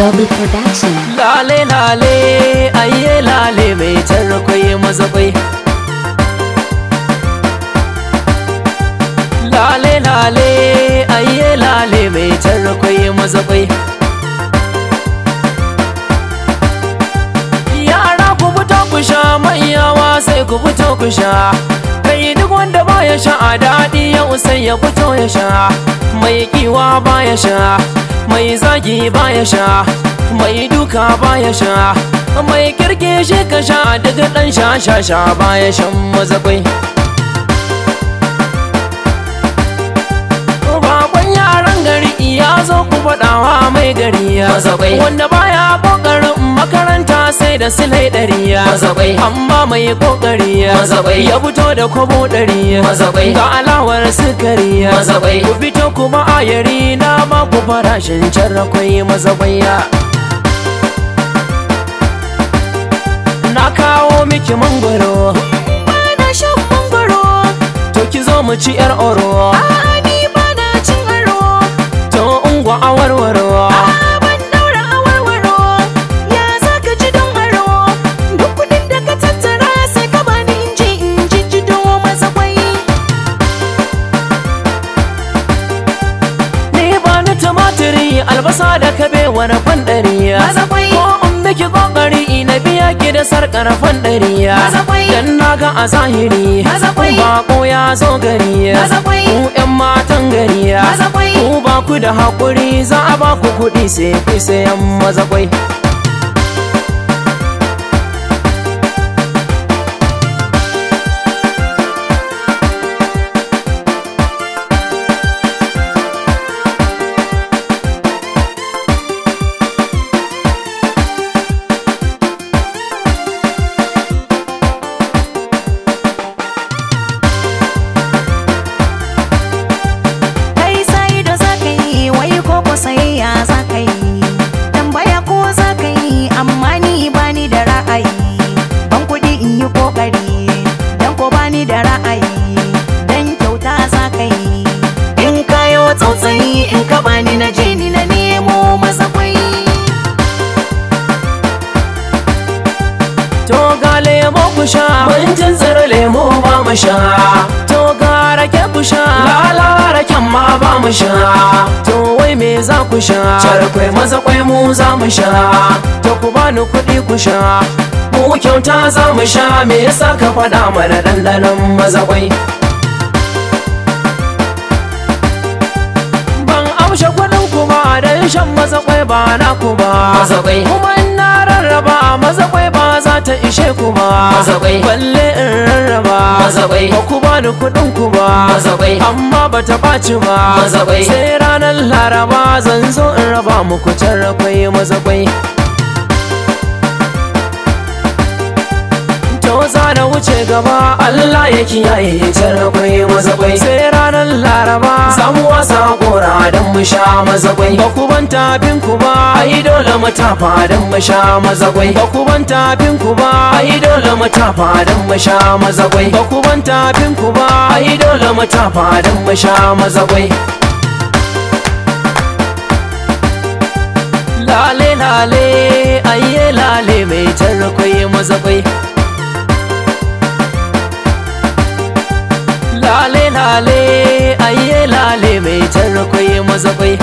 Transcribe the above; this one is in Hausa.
Double production. Lale lale ayye lale mai tarkwai mazakwai. Lale lale ayye lale mai tarkwai mazakwai. Yara ku fito ku sha, manyawa sai ku fito ku sha. Kai duk wanda baya sha a daɗi yau sai ya fito ya sha. Mai kiwa baya sha, mai zagi baya sha, mai duka baya sha, mai kirki shi ka sha, daga ɗan sha baya shan mazakwai. Bakon yaran gari ya zo ku faɗawa mai gari mazakwai. Wanda baya ƙoƙarin makaranta sai da silai ɗari mazakwai. Amma mai ƙoƙari mazakwai ya fito da kwabo ɗari mazakwai. Ga alawar sukari mazakwai. Ku fito kuma ayari na ma ku farashin carrakwai mazakwai. Na kawo miki mangoro, bana shan mangoro. to ki zo mu ci yar oro. A'a ni bana cin aro. To ungwa a warwaro. A'a ban daura awarwaro. Ya zaka ji don aro? Duk kudin da ka tattara sai ka bani in jijjido mazakwai. Ni ba ni tumatiri, albasa da kabewa na fandari Mazakwai. ko in miki kokari na biya ki da sarkar fandari Mazakwai. dan naga a zahiri Mazakwai. bako ya zo gari Mazakwai. ku yan matan gari Mazakwai. ku ba ku da hakuri za a ba ku kuɗi sai ku sayan mazakwai. Kai sai da zaka yi, wai ko sayayya zaka yi. Tambaya ko zaka yi, amma ni bani da ra'ayi. Ban kuɗi in yi kokari, dan ko bani da ra'ayi. Dan kyauta zaka yi. In kayo tsautsayi, in ka bani na je ni na nemo mazakwai. To ga lemo ku sha, mun tsira lemo ba mu sha. To ga rake ku sha, lala raken ma ba mu sha. To wai me za ku sha? Charkwai mazakwai mu za mu sha. To ku bani kuɗi ku sha, mu kyauta za mu sha. Me yasa ka faɗa mana ɗanɗanon mazakwai? Ban amshe kuɗin ku ba dan shan mazakwai ba na ku ba. Mazakwai kuma in na rarraba mazakwai ba za ta ishe ku ba. Mazakwai balle in rarraba. Mazakwai ba ku bani kuɗin ku ba. Mazakwai amma ba ta ɓaci ba. Mazakwai sai ranar laraba zan zo in raba muku tarrakwai mazakwai. To za na wuce gaba, Allah ya kiyaye tarrakwai mazakwai. Sai ranar laraba samu wasa gora don mu sha mazakwai. Ba ku ban tafin ku ba, ai dole mu tafa don mu sha mazakwai. Ba ku ban tafin ku ba, ai dole mu tafa don mu sha mazakwai. Ba ku ban tafin ku ba, ai dole mu tafa don mu sha mazakwai. Lale lale ayye lale mai tarkwai mazakwai. Lale lale ayye lale mai tarkwai mazakwai.